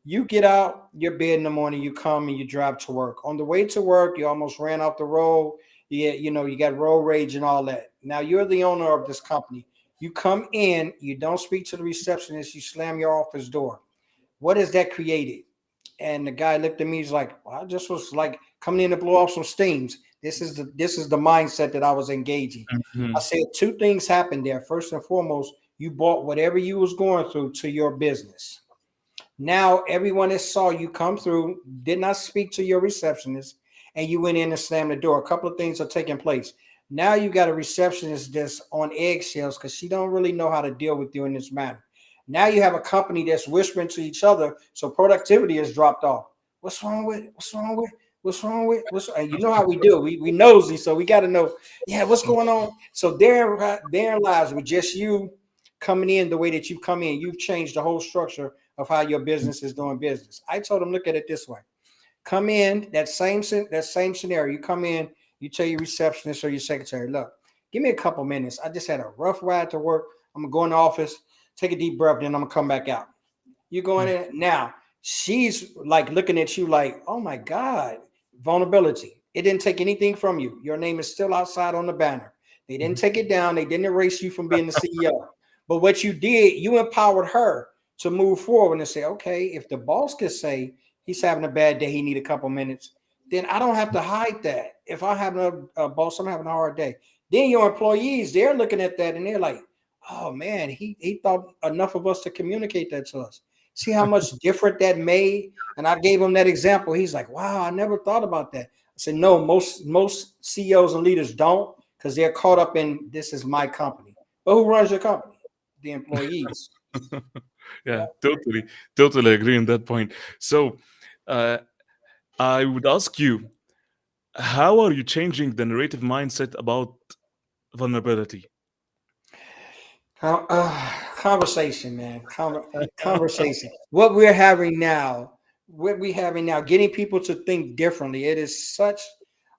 you get out your bed in the morning, you come and you drive to work. On the way to work, you almost ran off the road. You got road rage and all that. Now you're the owner of this company. You come in, you don't speak to the receptionist, you slam your office door. What has that created? And the guy looked at me, he's like, well, I just was like coming in to blow off some steams. This is the mindset that I was engaging. I Mhm. said two things happened there. First and foremost, you brought whatever you was going through to your business. Now everyone that saw you come through did not speak to your receptionist, and you went in and slammed the door. A couple of things are taking place. Now you got a receptionist that's on eggshells because she don't really know how to deal with you in this manner. Now you have a company that's whispering to each other, so productivity has dropped off. What's wrong with? What's wrong with? What's wrong with? What's and you know how we do? We nosy, so we got to know. Yeah, what's going on? So therein lies with just you coming in the way that you come in. You've changed the whole structure of how your business is doing business. I told him, look at it this way. Come in that same scenario. You come in, you tell your receptionist or your secretary, look, give me a couple minutes. I just had a rough ride to work. I'm gonna go in the office, take a deep breath, then I'm gonna come back out. You going in now? She's like looking at you like, oh my God, vulnerability. It didn't take anything from you. Your name is still outside on the banner. They didn't Mhm. take it down. They didn't erase you from being the CEO. But what you did, you empowered her to move forward and say, okay, if the boss could say he's having a bad day, he need a couple minutes, then I don't have to hide that. If I have a boss, I'm having a hard day. Then your employees, they're looking at that and they're like, oh man, he thought enough of us to communicate that to us. See how much different that made? And I gave him that example. He's like, wow, I never thought about that. I said, no, most CEOs and leaders don't because they're caught up in this is my company. But who runs your company? The employees. Yeah, Yeah. totally agree on that point. So, uh, I would ask you, how are you changing the narrative mindset about vulnerability? Conversation, man. Conversation. What we're having now, getting people to think differently. It is such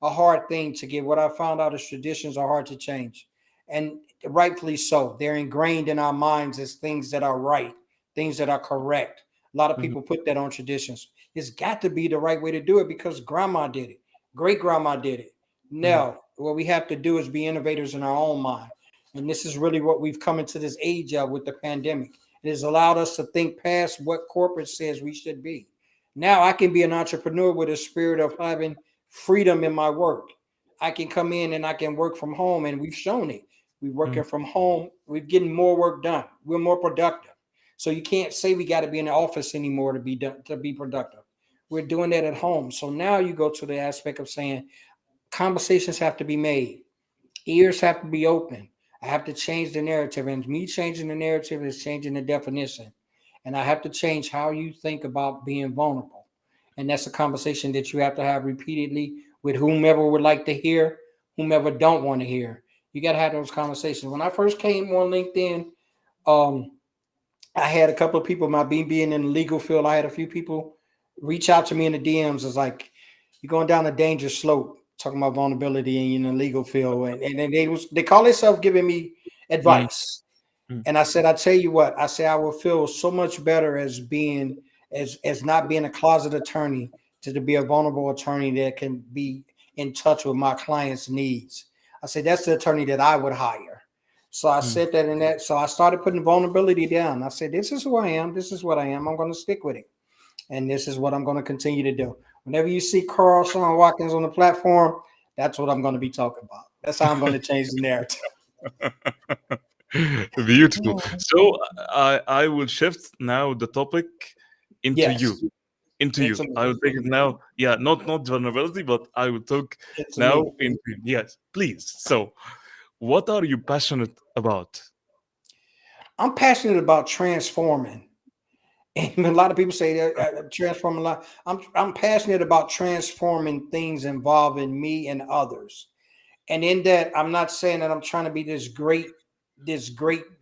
a hard thing to get. What I found out is traditions are hard to change, and rightfully so. They're ingrained in our minds as things that are right, things that are correct. A lot of Mhm, people put that on traditions. It's got to be the right way to do it because grandma did it, great grandma did it. mhm, No, what we have to do is be innovators in our own mind. And this is really what we've come into this age of with the pandemic. It has allowed us to think past what corporate says we should be. Now I can be an entrepreneur with a spirit of having freedom in my work. I can come in and I can work from home, and we've shown it. We're mhm, working from home. We're getting more work done. We're more productive. So you can't say we got to be in the office anymore to be done, to be productive. We're doing that at home. So now you go to the aspect of saying conversations have to be made, ears have to be open. I have to change the narrative, and me changing the narrative is changing the definition. And I have to change how you think about being vulnerable. And that's a conversation that you have to have repeatedly with whomever would like to hear, whomever don't want to hear. You got to have those conversations. When I first came on LinkedIn, um, I had a couple of people, my being in the legal field, I had a few people reach out to me in the DMs. It's like, you're going down a dangerous slope, talking about vulnerability in the legal field. And they call themselves giving me mhm, advice. mhm, And I said, I tell you what, I say I will feel so much better as being as not being a closet attorney to be a vulnerable attorney that can be in touch with my clients' needs. I say that's the attorney that I would hire. So I Mm. said that in that. So I started putting vulnerability down. I said, this is who I am. This is what I am. I'm going to stick with it. And this is what I'm going to continue to do. Whenever you see Carl Shawn Watkins on the platform, that's what I'm going to be talking about. That's how I'm going to change the narrative. Beautiful. So I will shift now the topic into Yes, you. Into you. into I me. will take it now. Yeah, not vulnerability, but I will talk Into now me. into yes, please. So, what are you passionate about? I'm passionate about transforming. And a lot of people say that transforming life. I'm passionate about transforming things involving me and others. And in that, I'm not saying that I'm trying to be this great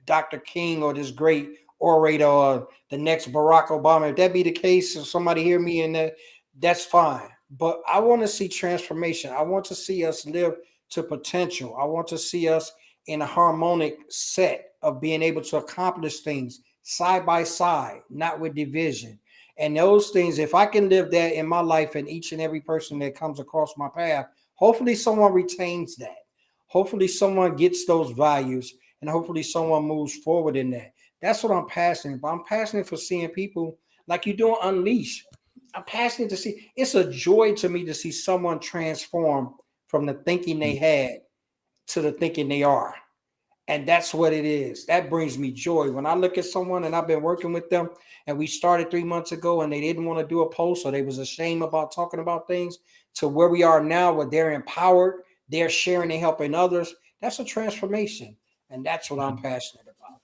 Dr. King or this great orator or the next Barack Obama. If that be the case, if somebody hear me in that, that's fine. But I want to see transformation. I want to see us live to potential. I want to see us in a harmonic set of being able to accomplish things side by side, not with division. And those things, if I can live that in my life and each and every person that comes across my path, hopefully someone retains that. Hopefully someone gets those values and hopefully someone moves forward in that. That's what I'm passionate about. I'm passionate for seeing people like you're doing Unleash. I'm passionate to see. It's a joy to me to see someone transform from the thinking they had to the thinking they are. And that's what it is. That brings me joy. When I look at someone and I've been working with them and we started 3 months ago and they didn't want to do a post or they was ashamed about talking about things to where we are now where they're empowered, they're sharing and helping others. That's a transformation. And that's what I'm passionate about.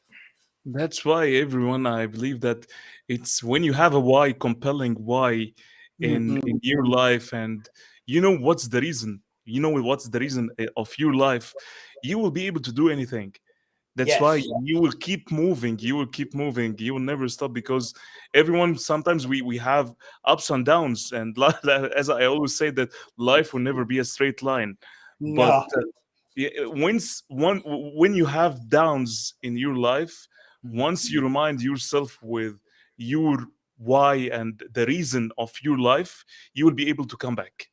That's why everyone, I believe that it's when you have a why, compelling why in Mm-hmm. your life, and you know what's the reason. You know what's the reason of your life. You will be able to do anything. That's why Yes. you will keep moving. You will keep moving. You will never stop because everyone. Sometimes we have ups and downs, and as I always say that life will never be a straight line. But No. yeah, when you have downs in your life, once you remind yourself with your why and the reason of your life, you will be able to come back.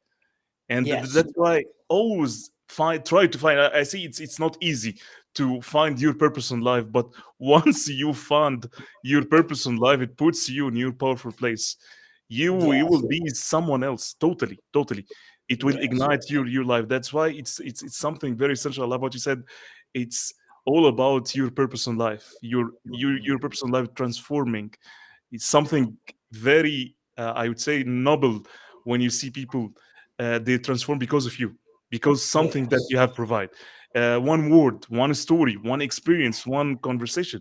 And Yes. that's why always find try to find. I see it's not easy to find your purpose in life, but once you find your purpose in life, it puts you in your powerful place. You Yes. will be someone else, totally. It will Yes. ignite your life. That's why it's something very essential. I love what you said. It's all about your purpose in life, your purpose in life transforming. It's something very I would say noble when you see people they transform because of you, because something that Yes. you have provide, one word, one story, one experience, one conversation.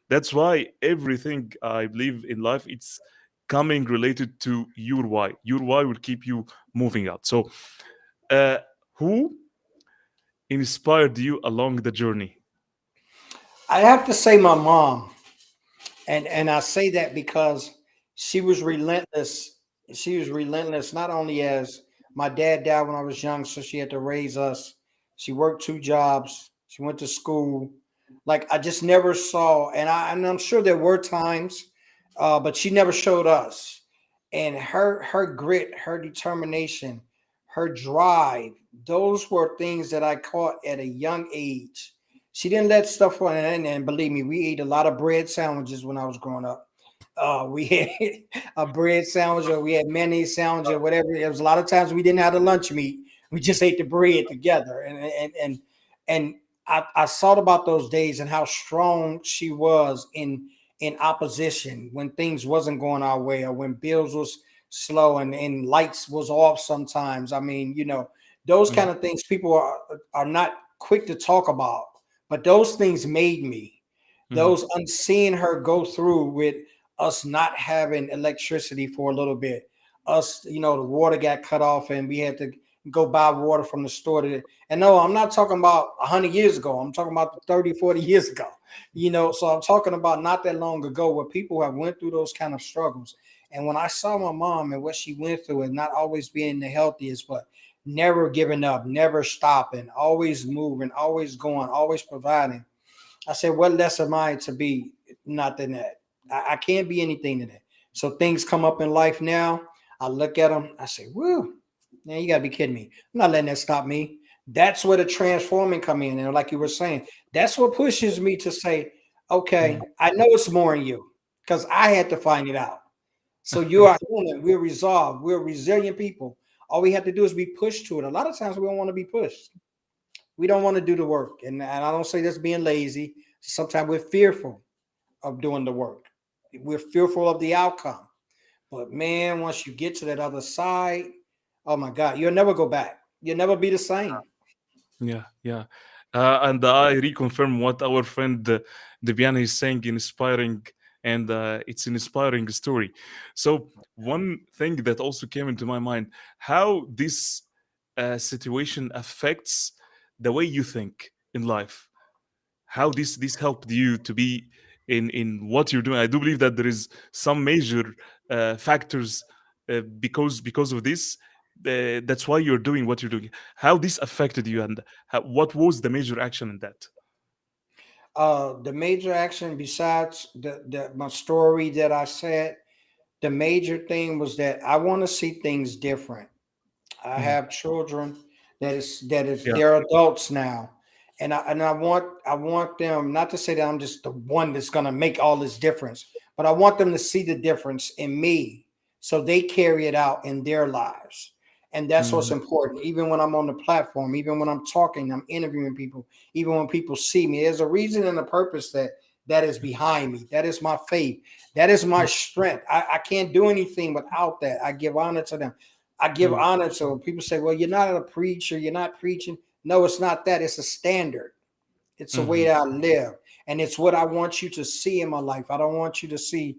That's why everything I believe in life, it's coming related to your why will keep you moving out. So uh, who inspired you along the journey? I have to say my mom. And I say that because she was relentless. She was relentless, not only as my dad died when I was young, so she had to raise us. She worked 2 jobs. She went to school. Like I just never saw, and I'm sure there were times, but she never showed us. And her grit, her determination, her drive, those were things that I caught at a young age. She didn't let stuff run. And believe me, we ate a lot of bread sandwiches when I was growing up. We had a bread sandwich or we had mayonnaise sandwich or whatever. There was a lot of times we didn't have the lunch meat. We just ate the bread together. And I thought about those days and how strong she was in opposition when things wasn't going our way or when bills was slow and lights was off sometimes. I mean, those Mhm, kind of things people are not quick to talk about, but those things made me. mhm, Those Unseeing her go through with us not having electricity for a little bit, us, the water got cut off and we had to go buy water from the store. And no, I'm not talking about 100 years ago. I'm talking about 30, 40 years ago. So I'm talking about not that long ago where people have went through those kind of struggles. And when I saw my mom and what she went through and not always being the healthiest, but never giving up, never stopping, always moving, always going, always providing. I said, what less am I to be not than that? I can't be anything than that. So things come up in life now. I look at them. I say, woo, man, you got to be kidding me. I'm not letting that stop me. That's where the transforming come in. And like you were saying, that's what pushes me to say, Mm. okay, I know it's more in you because I had to find it out. So you are human. We're resolved. We're resilient people. All we have to do is be pushed to it. A lot of times we don't want to be pushed. We don't want to do the work. And I don't say that's being lazy. Sometimes we're fearful of doing the work. We're fearful of the outcome. But man, once you get to that other side, oh my God, you'll never go back. You'll never be the same. Yeah, yeah. And I reconfirm what our friend Debiana is saying, inspiring, and it's an inspiring story. So, one thing that also came into my mind, how this situation affects the way you think in life, how this helped you to be in what you're doing. I do believe that there is some major factors because of this. That's why you're doing what you're doing. How this affected you, and what was the major action in that? The major action besides the my story that I said, the major thing was that I want to see things different. I Mhm. have children that is Yeah. they're adults now, and I want them not to say that I'm just the one that's gonna make all this difference, but I want them to see the difference in me, so they carry it out in their lives, and that's what's Mhm. important. Even when I'm on the platform, even when I'm talking, I'm interviewing people, even when people see me, there's a reason and a purpose that is behind me. That is my faith. That is my strength. I can't do anything without that. I give honor to them. I give Mhm. honor to when people say, well, you're not a preacher, you're not preaching. No, it's not that. It's a standard. It's a way Mhm. that I live. And it's what I want you to see in my life. I don't want you to see,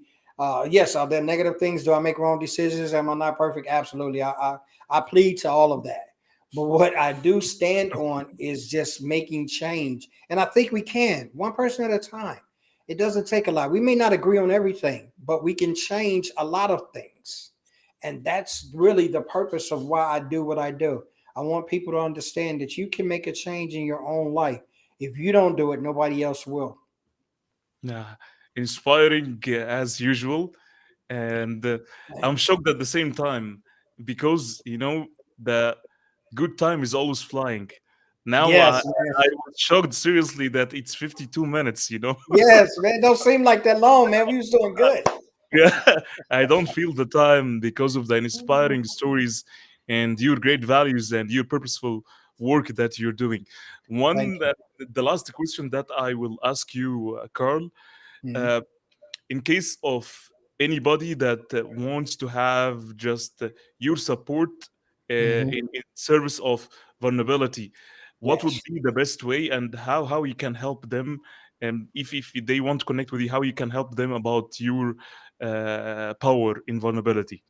yes, are there negative things? Do I make wrong decisions? Am I not perfect? Absolutely. I plead to all of that. But what I do stand on is just making change. And I think we can, one person at a time. It doesn't take a lot. We may not agree on everything, but we can change a lot of things. And that's really the purpose of why I do what I do. I want people to understand that you can make a change in your own life. If you don't do it, nobody else will. Yeah, inspiring as usual, and I'm shocked at the same time because the good time is always flying. Now Yes, man. I was shocked seriously that it's 52 minutes. Yes, man. Don't seem like that long, man. We was doing good. Yeah, I don't feel the time because of the inspiring stories and your great values and your purposeful work that you're doing. Thank One, you. the last question that I will ask you, Carl, Mhm. uh, in case of anybody that wants to have just your support Mhm. in service of vulnerability, what would Yes. be the best way, and how you can help them, and if they want to connect with you, how you can help them about your power in vulnerability?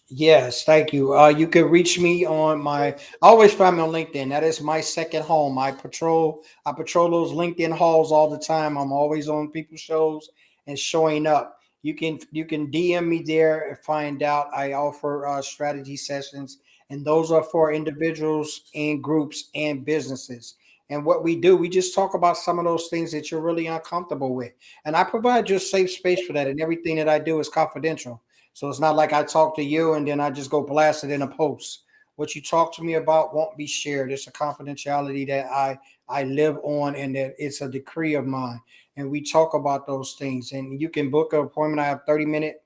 Yes, thank you. You can reach me on my. Always find me on LinkedIn. That is my second home. I patrol those LinkedIn halls all the time. I'm always on people's shows and showing up. You can DM me there and find out. I offer strategy sessions, and those are for individuals and groups and businesses. And what we do, we just talk about some of those things that you're really uncomfortable with, and I provide just safe space for that. And everything that I do is confidential. So it's not like I talk to you and then I just go blast it in a post. What you talk to me about won't be shared. It's a confidentiality that I live on, and that it's a decree of mine. And we talk about those things. And you can book an appointment. I have 30-minute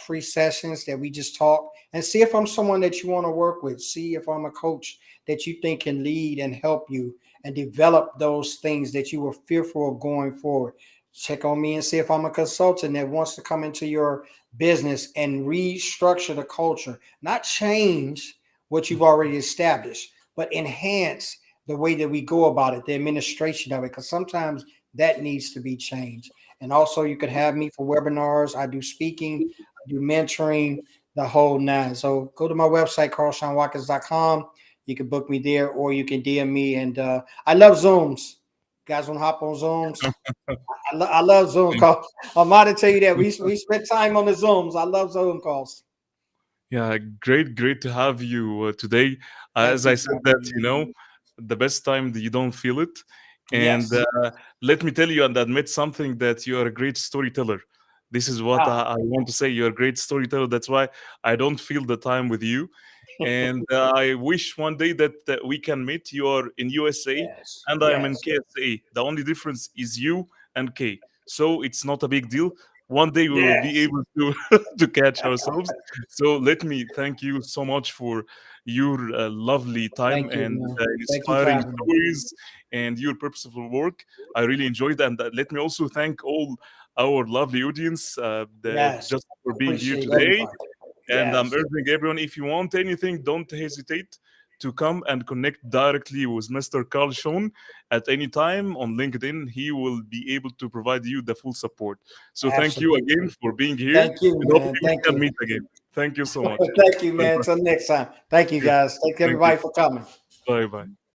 free sessions that we just talk and see if I'm someone that you want to work with. See if I'm a coach that you think can lead and help you and develop those things that you were fearful of going forward. Check on me and see if I'm a consultant that wants to come into your business and restructure the culture, not change what you've already established, but enhance the way that we go about it, the administration of it, because sometimes that needs to be changed. And also, you could have me for webinars. I do speaking, I do mentoring, the whole nine. So go to my website, carlshawnwatkins.com. You can book me there, or you can DM me. And I love Zooms. You guys want to hop on Zooms? I love Zoom calls. I'm about to tell you that we spent time on the Zooms. I love Zoom calls. Yeah, great to have you today. As Thank I you for said that, having me. the best time that you don't feel it. And Yes. let me tell you and admit something, that you are a great storyteller. This is what Ah, I want to say. You're a great storyteller. That's why I don't feel the time with you. And I wish one day that we can meet. You are in USA Yes. and I am in Yes. KSA. The only difference is U and K. So it's not a big deal. One day we will be Yes. able to to catch ourselves. So let me thank you so much for your lovely time Thank you, and man. Thank you for inspiring having me. stories and your purposeful work. I really enjoyed, and let me also thank all our lovely audience Yes. just for being here Appreciate today. everybody. And I'm Yes. urging everyone, if you want anything, don't hesitate to come and connect directly with Mr. Carl Shawn at any time on LinkedIn. He will be able to provide you the full support. So thank you again Absolutely. for being here, Thank you, and man. hopefully we Thank can you. meet again. Thank you so much. Thank you, Bye man. bye. Until next time. Thank you, guys. Thank Thank you. everybody for coming. Bye bye.